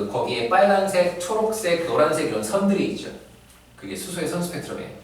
거기에 빨간색, 초록색, 노란색 이런 선들이 있죠. 그게 수소의 선 스펙트럼이에요.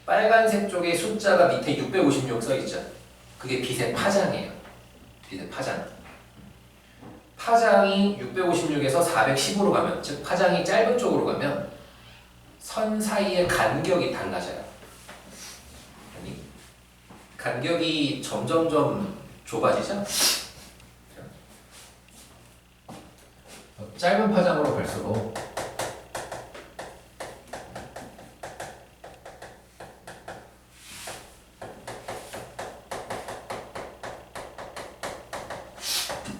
빨간색 쪽에 숫자가 밑에 656 써있죠. 그게 빛의 파장이에요. 빛의 파장. 파장이 656에서 410으로 가면, 즉 파장이 짧은 쪽으로 가면 선 사이의 간격이 달라져요. 아니, 간격이 점점점 좁아지죠? 짧은 파장으로 갈수록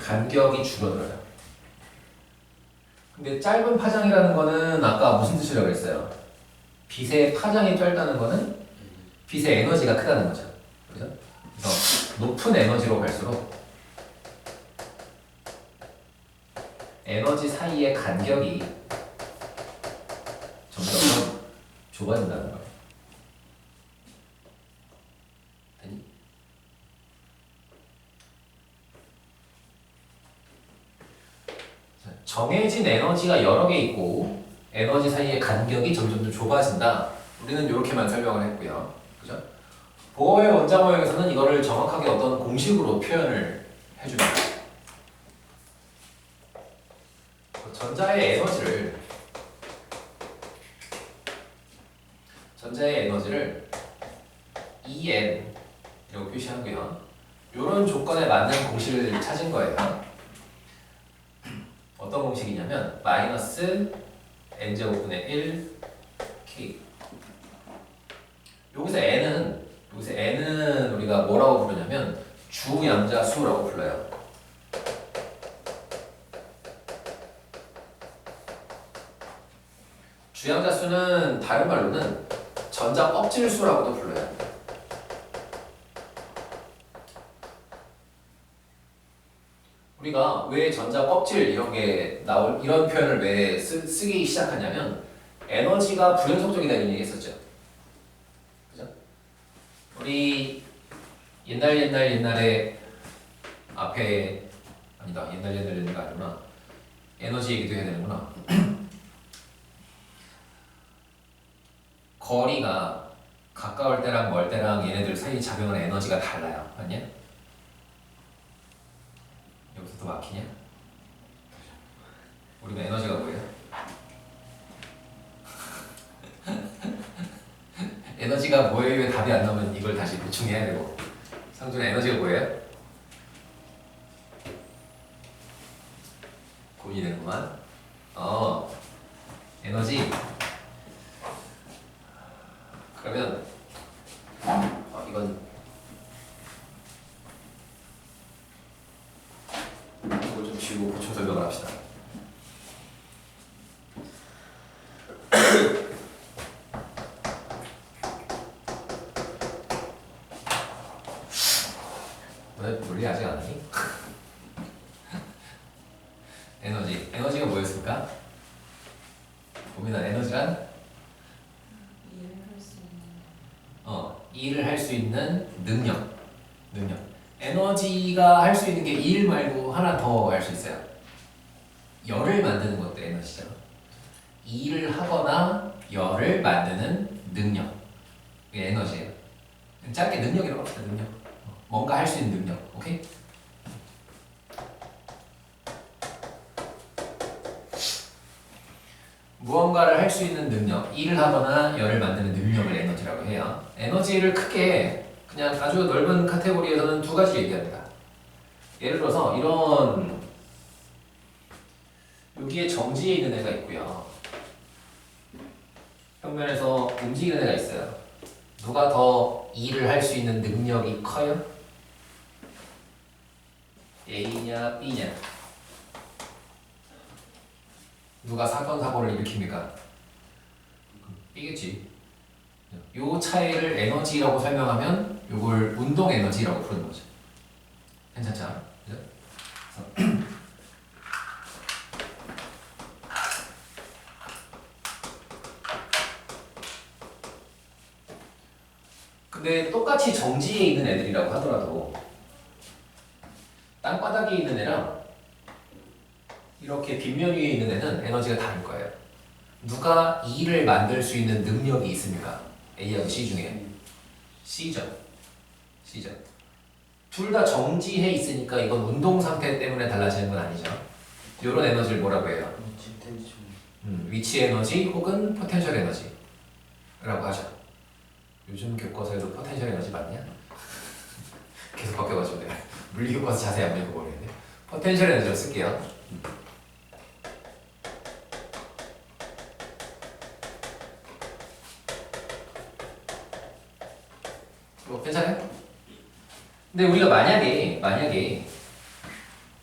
간격이 줄어들어요. 근데 짧은 파장이라는 거는 아까 무슨 뜻이라고 했어요? 빛의 파장이 짧다는 거는 빛의 에너지가 크다는 거죠. 그죠? 그래서 높은 에너지로 갈수록 에너지 사이의 간격이 점점 좁아진다는 거예요. 됐니? 정해진 에너지가 여러 개 있고 에너지 사이의 간격이 점점 좁아진다. 우리는 이렇게만 설명을 했고요. 그죠? 보어의 원자 모형에서는 이거를 정확하게 어떤 공식으로 표현을 해줍니다. 전자의 에너지를 En 이라고 표시하고요. 이런 조건에 맞는 공식을 찾은 거예요. 어떤 공식이냐면 마이너스 n제곱분의 1 k. 여기서 n은 우리가 뭐라고 부르냐면 주양자수라고 불러요. 주양자수는 다른 말로는 전자 껍질수라고도 불러요. 우리가 왜 전자 껍질 이런 표현을 왜 쓰기 시작하냐면 에너지가 불연속적이다 이런 얘기 했었죠. 그죠? 우리 옛날에 앞에 아니다. 옛날가 아니구나. 에너지 얘기도 해야 되는구나. 거리가 가까울 때랑 멀 때랑 얘네들 사이 작용하는 에너지가 달라요. 맞냐? 여기서 또 막히냐? 우리가 에너지가 뭐예요? 에너지가 뭐예요? 답이 안 나오면 이걸 다시 보충해야 되고. 상준아, 에너지가 뭐예요? 고민이 되는구만. 에너지. 그러면 이건 이걸 좀 지우고 보충 설명을 합시다. 왜 물리 아직 안 하니? 에너지가 뭐였을까? 고민한 에너지란? 일을 할 수 있는 능력. 에너지가 할 수 있는 게 일 말고 하나 더 할 수 있어요. 열을 만드는 것도 에너지죠. 일을 하거나 열을 만드는 능력. 이게 에너지예요. 짧게 능력이라고 합시다. 능력. 뭔가 할 수 있는 능력. 오케이? 무언가를 할 수 있는 능력, 일을 하거나 열을 만드는 능력을 에너지라고 해요. 에너지를 크게 그냥 아주 넓은 카테고리에서는 두 가지 얘기합니다. 예를 들어서 이런 여기에 정지해 있는 애가 있고요. 평면에서 움직이는 애가 있어요. 누가 더 일을 할 수 있는 능력이 커요? A냐 B냐? 누가 사건을 일으킵니까? B겠지. 요 차이를 에너지라고 설명하면 요걸 운동 에너지라고 부르는 거죠. 괜찮죠? 그죠? 근데 똑같이 정지에 있는 애들이라고 하더라도 땅바닥에 있는 애랑 이렇게 빗면 위에 있는 애는 에너지가 다를 거예요. 누가 E를 만들 수 있는 능력이 있습니까? A하고 C 중에 C죠. C죠. 둘 다 정지해 있으니까 이건 운동 상태 때문에 달라지는 건 아니죠. 이런 에너지를 뭐라고 해요? 위치 에너지 혹은 포텐셜 에너지라고 하죠. 요즘 교과서에도 포텐셜 에너지 맞냐? 계속 바뀌어가지고 내가 물리 교과서 자세히 안 읽어보겠네. 포텐셜 에너지로 쓸게요. 괜찮아요? 근데 우리가 만약에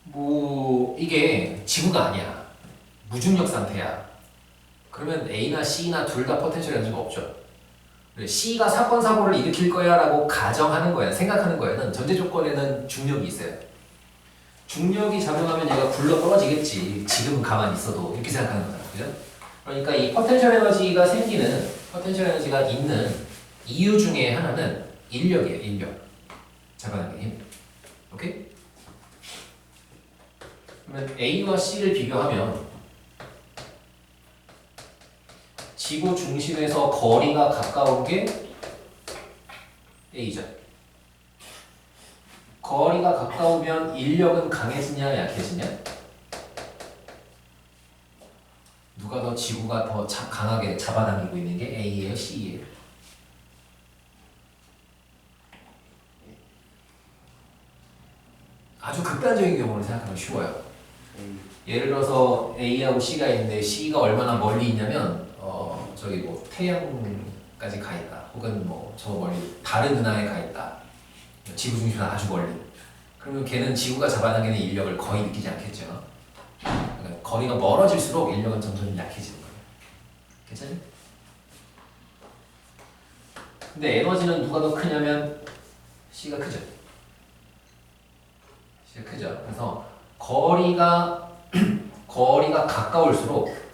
뭐 이게 지구가 아니야, 무중력 상태야, 그러면 A나 C나 둘 다 포텐셜 에너지가 없죠. C가 사건 사고를 일으킬 거야라고 가정하는 거야, 생각하는 거에는 전제 조건에는 중력이 있어요. 중력이 작용하면 얘가 굴러 떨어지겠지. 지금은 가만히 있어도 이렇게 생각하는 거잖아, 그죠? 그러니까 이 포텐셜 에너지가 생기는, 포텐셜 에너지가 있는 이유 중에 하나는 인력이에요, 인력. 잡아당기는 힘. 오케이? 그러면 A와 C를 비교하면 지구 중심에서 거리가 가까운 게 A죠. 거리가 가까우면 인력은 강해지냐 약해지냐? 누가 더 지구가 더 강하게 잡아당기고 있는 게 A예요, C예요? 아주 극단적인 경우를 생각하면 쉬워요. 예를 들어서 A하고 C가 있는데 C가 얼마나 멀리 있냐면 저기 뭐 태양까지 가 있다, 혹은 뭐 저 멀리 다른 은하에 가 있다, 지구 중심은 아주 멀리. 그러면 걔는 지구가 잡아당기는 인력을 거의 느끼지 않겠죠. 그러니까 거리가 멀어질수록 인력은 점점 약해지는 거예요. 괜찮니? 근데 에너지는 누가 더 크냐면 C가 크죠. C가 크죠. 그래서 거리가 가까울수록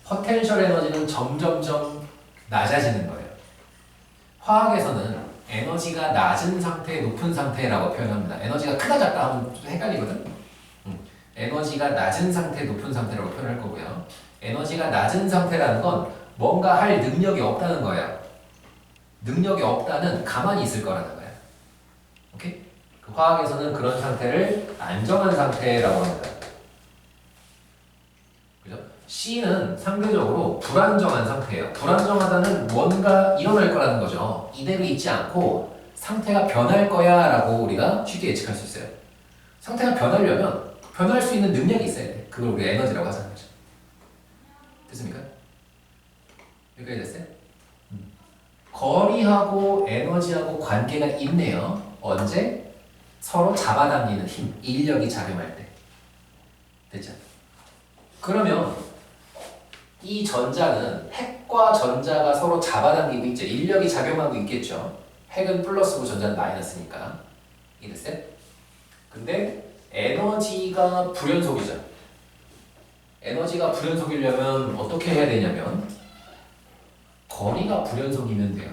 포텐셜 에너지는 점점점 낮아지는 거예요. 화학에서는 에너지가 낮은 상태, 높은 상태라고 표현합니다. 에너지가 크다 작다 하면 좀 헷갈리거든. 에너지가 낮은 상태, 높은 상태라고 표현할 거고요. 에너지가 낮은 상태라는 건 뭔가 할 능력이 없다는 거예요. 능력이 없다는 가만히 있을 거라는 거예요. 오케이? 화학에서는 그런 상태를 안정한 상태라고 합니다. 그죠? C는 상대적으로 불안정한 상태예요. 불안정하다는 뭔가 일어날 거라는 거죠. 이대로 있지 않고 상태가 변할 거야 라고 우리가 쉽게 예측할 수 있어요. 상태가 변하려면 변할 수 있는 능력이 있어야 돼. 그걸 우리가 에너지라고 하자는 거죠. 됐습니까? 여기까지 됐어요? 거리하고 에너지하고 관계가 있네요. 언제? 서로 잡아당기는 힘, 인력이 작용할 때. 됐죠? 그러면 이 전자는 핵과 전자가 서로 잡아당기고 있죠. 인력이 작용하고 있겠죠. 핵은 플러스고 전자는 마이너스니까. 이해됐어요? 근데 에너지가 불연속이죠. 에너지가 불연속이려면 어떻게 해야 되냐면 거리가 불연속이면 돼요.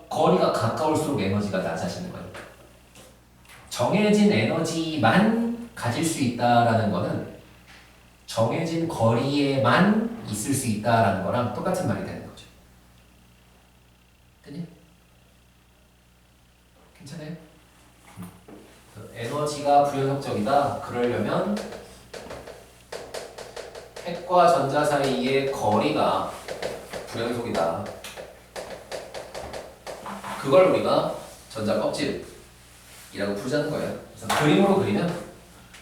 거리가 가까울수록 에너지가 낮아지는 거예요. 정해진 에너지만 가질 수 있다라는 거는 정해진 거리에만 있을 수 있다라는 거랑 똑같은 말이 되는 거죠. 됐니? 괜찮아요? 에너지가 불연속적이다. 그러려면 핵과 전자 사이의 거리가 불연속이다. 그걸 우리가 전자 껍질이라고 부르자는 거예요. 그래서 그림으로 그리면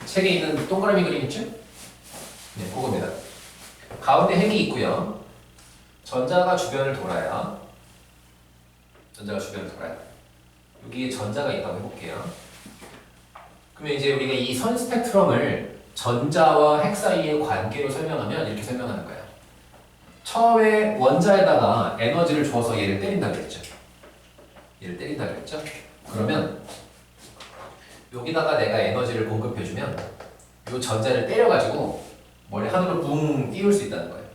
책에 있는 동그라미 그림 있죠? 네, 그겁니다. 가운데 핵이 있고요. 전자가 주변을 돌아요. 여기에 전자가 있다고 해볼게요. 그러면 이제 우리가 이 선 스펙트럼을 전자와 핵 사이의 관계로 설명하면 이렇게 설명하는 거예요. 처음에 원자에다가 에너지를 줘서 얘를 때린다 그랬죠. 그러면 여기다가 내가 에너지를 공급해주면 이 전자를 때려가지고 멀리 하늘로 붕 띄울 수 있다는 거예요.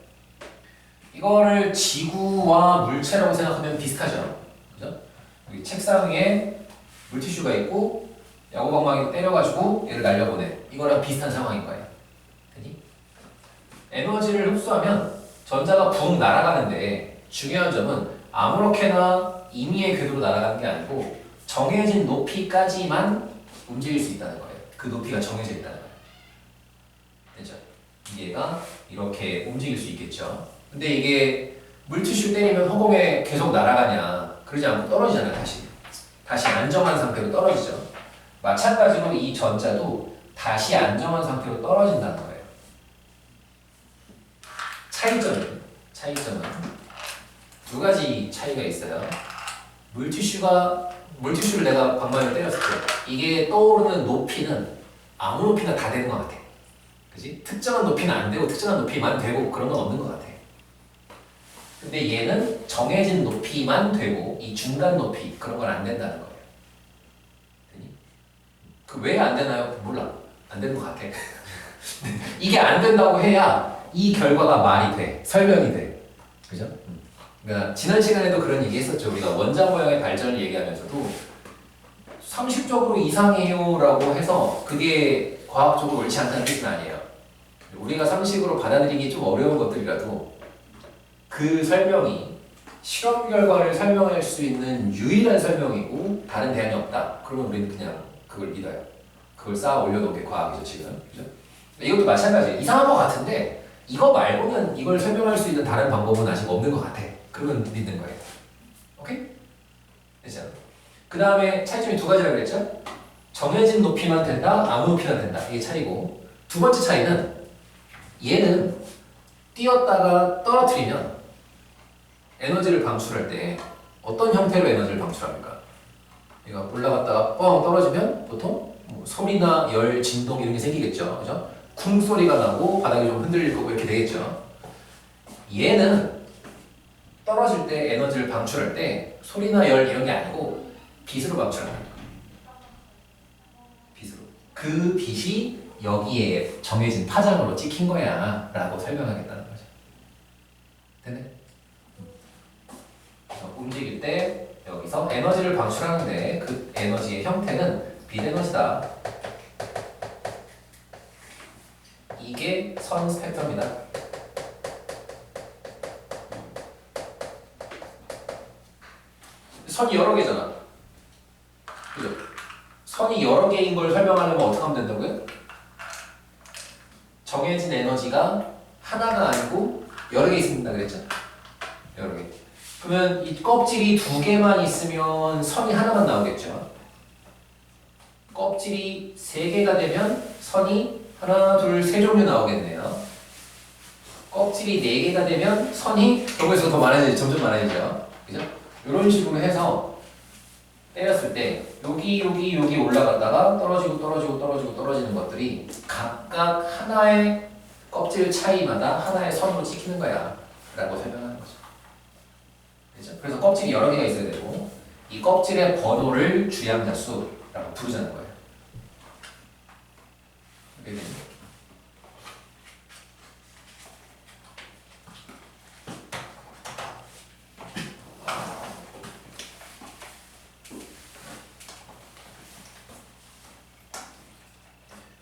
이거를 지구와 물체라고 생각하면 비슷하죠. 그죠? 여기 책상 위에 물티슈가 있고 야구방망이 때려가지고 얘를 날려보내. 이거랑 비슷한 상황인 거예요. 되니? 에너지를 흡수하면 전자가 붕 날아가는데 중요한 점은 아무렇게나 임의의 궤도로 날아가는 게 아니고 정해진 높이까지만 움직일 수 있다는 거예요. 그 높이가 정해져 있다는 거예요. 되죠? 얘가 이렇게 움직일 수 있겠죠. 근데 이게 물티슈 때리면 허공에 계속 날아가냐? 그러지 않고 떨어지잖아요. 다시 안정한 상태로 떨어지죠. 마찬가지로 이 전자도 다시 안정한 상태로 떨어진다는 거예요. 차이점은 두 가지 차이가 있어요. 물티슈를 내가 방망이를 때렸을 때 이게 떠오르는 높이는 아무 높이나 다 되는 것 같아. 그지? 특정한 높이는 안 되고 특정한 높이만 되고 그런 건 없는 것 같아. 근데 얘는 정해진 높이만 되고 이 중간 높이 그런 건 안 된다는 거예요. 되니? 그 왜 안 되나요? 몰라. 안 되는 것 같아. 이게 안 된다고 해야 이 결과가 말이 돼. 설명이 돼. 그죠? 그러니까 지난 시간에도 그런 얘기 했었죠. 우리가 원자 모양의 발전을 얘기하면서도 상식적으로 이상해요 라고 해서 그게 과학적으로 옳지 않다는 뜻은 아니에요. 우리가 상식으로 받아들이기 좀 어려운 것들이라도 그 설명이 실험 결과를 설명할 수 있는 유일한 설명이고 다른 대안이 없다. 그러면 우리는 그냥 그걸 믿어요. 그걸 쌓아 올려놓은 게 과학이죠 지금. 그죠? 이것도 마찬가지예요. 이상한 것 같은데 이거 말고는 이걸 설명할 수 있는 다른 방법은 아직 없는 것 같아. 그러면 믿는 거예요. 오케이? 됐죠? 그 다음에 차이점이 두 가지라고 그랬죠? 정해진 높이만 된다, 아무 높이나 된다. 이게 차이고 두 번째 차이는 얘는 띄었다가 떨어뜨리면 에너지를 방출할 때 어떤 형태로 에너지를 방출합니까? 얘가 올라갔다가 뻥 떨어지면 보통 뭐 소리나 열, 진동 이런 게 생기겠죠. 그죠? 쿵 소리가 나고 바닥이 좀 흔들릴 거고 이렇게 되겠죠. 얘는 떨어질 때 에너지를 방출할 때 소리나 열 이런 게 아니고 빛으로 방출합니다. 빛으로. 그 빛이 여기에 정해진 파장으로 찍힌 거야 라고 설명하겠다는 거죠. 됐네? 움직일 때 여기서 에너지를 방출하는데 그 에너지의 형태는 빛 에너지다. 이게 선 스펙트럼이다. 선이 여러 개잖아. 그죠? 선이 여러 개인 걸 설명하려면 어떻게 하면 된다고요? 정해진 에너지가 하나가 아니고 여러 개 있습니다. 그랬죠? 여러 개. 그러면 이 껍질이 두 개만 있으면 선이 하나만 나오겠죠? 껍질이 세 개가 되면 선이 하나, 둘, 세 종류 나오겠네요. 껍질이 네 개가 되면 선이 여기서 더 많아지죠. 점점 많아지죠. 그죠? 이런 식으로 해서 때렸을 때 여기 올라갔다가 떨어지는 것들이 각각 하나의 껍질 차이마다 하나의 선으로 찍히는 거야 라고 설명하는 거죠. 그죠? 그래서 껍질이 여러 개가 있어야 되고 이 껍질의 번호를 주양자수라고 부르자는 거예요. 이렇게 됩니다.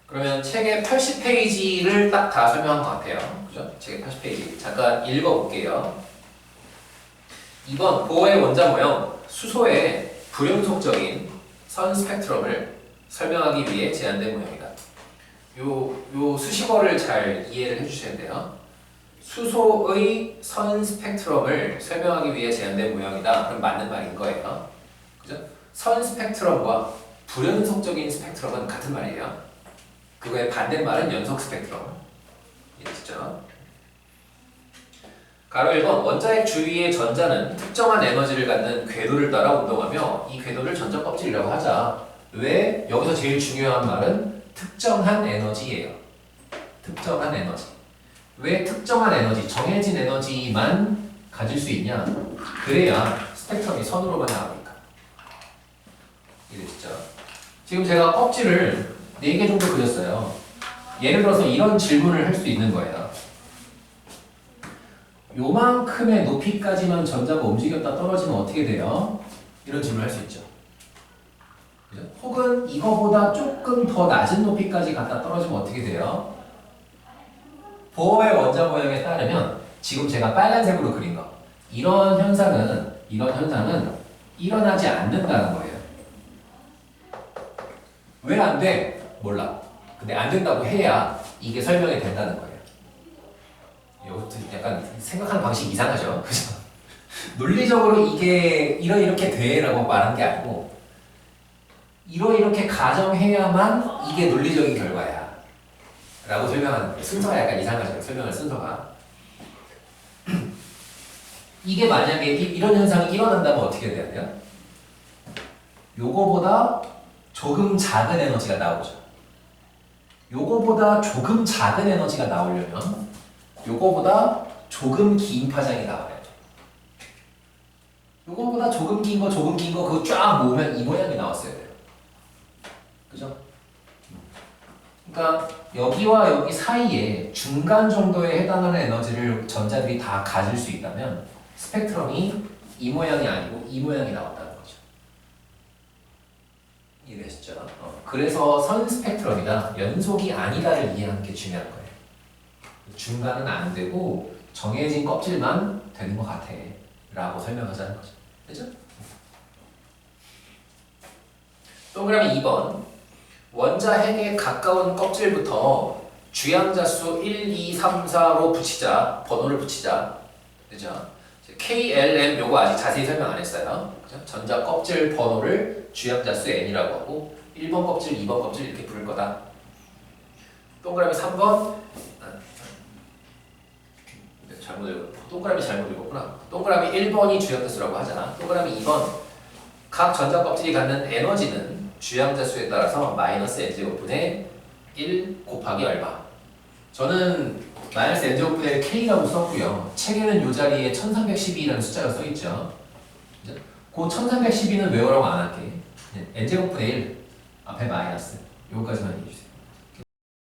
그러면 책의 80페이지를 딱 다 설명한 것 같아요. 그죠? 책의 80페이지. 잠깐 읽어볼게요. 2번 보호의 원자 모형, 수소의 불연속적인 선 스펙트럼을 설명하기 위해 제안된 모형이다. 요 수식어를 잘 이해를 해주셔야 돼요. 수소의 선 스펙트럼을 설명하기 위해 제안된 모형이다. 그럼 맞는 말인 거예요. 그죠? 선 스펙트럼과 불연속적인 스펙트럼은 같은 말이에요. 그거의 반대말은 연속 스펙트럼. 이해했죠? 가로 1번 원자핵 주위의 전자는 특정한 에너지를 갖는 궤도를 따라 운동하며 이 궤도를 전자 껍질이라고 하자. 왜? 여기서 제일 중요한 말은 특정한 에너지예요. 특정한 에너지. 왜 특정한 에너지, 정해진 에너지만 가질 수 있냐? 그래야 스펙트럼이 선으로만 나오니까. 이해됐죠? 지금 제가 껍질을 4개 정도 그렸어요. 예를 들어서 이런 질문을 할 수 있는 거예요. 요만큼의 높이까지만 전자가 움직였다 떨어지면 어떻게 돼요? 이런 질문을 할 수 있죠. 그죠? 혹은 이거보다 조금 더 낮은 높이까지 갖다 떨어지면 어떻게 돼요? 보어의 원자 모형에 따르면 지금 제가 빨간색으로 그린 거 이런 현상은 일어나지 않는다는 거예요. 왜 안 돼? 몰라. 근데 안 된다고 해야 이게 설명이 된다는 거예요. 이것도 약간 생각하는 방식이 이상하죠? 그죠? 논리적으로 이게 이렇게 돼라고 말한 게 아니고 이렇게 가정해야만 이게 논리적인 결과야 라고 설명하는 거예요. 순서가 약간 이상하죠? 설명할 순서가. 이게 만약에 이런 현상이 일어난다면 어떻게 돼야 돼요? 요거보다 조금 작은 에너지가 나오죠. 요거보다 조금 작은 에너지가 나오려면 요거보다 조금 긴 파장이 나와야 돼. 요거보다 조금 긴 거 그거 쫙 모으면 이 모양이 나왔어야 돼요. 그죠? 그러니까 여기와 여기 사이에 중간 정도에 해당하는 에너지를 전자들이 다 가질 수 있다면 스펙트럼이 이 모양이 아니고 이 모양이 나왔다는 거죠. 이해되시죠? 그래서 선 스펙트럼이다, 연속이 아니다를 이해하는 게 중요한 거예요. 중간은 안 되고 정해진 껍질만 되는 것 같아 라고 설명하자는 거죠. 그죠? 동그라미 2번. 원자 핵에 가까운 껍질부터 주양자수 1, 2, 3, 4로 붙이자. 번호를 붙이자. 그죠? KLM 요거 아직 자세히 설명 안 했어요. 그죠? 전자 껍질 번호를 주양자수 n이라고 하고 1번 껍질, 2번 껍질 이렇게 부를 거다. 동그라미 3번. 동그라미 잘못 읽었구나. 동그라미 1번이 주양자수라고 하잖아. 동그라미 2번. 각 전자 껍질이 갖는 에너지는 주양자수에 따라서 마이너스 n제곱분의 1 곱하기 얼마. 저는 마이너스 n제곱분의 k라고 썼고요. 책에는 이 자리에 1312라는 숫자가 써있죠. 그 1312는 외우라고 안 할게. n제곱분의 1 앞에 마이너스. 요거까지만 얘기해주세요.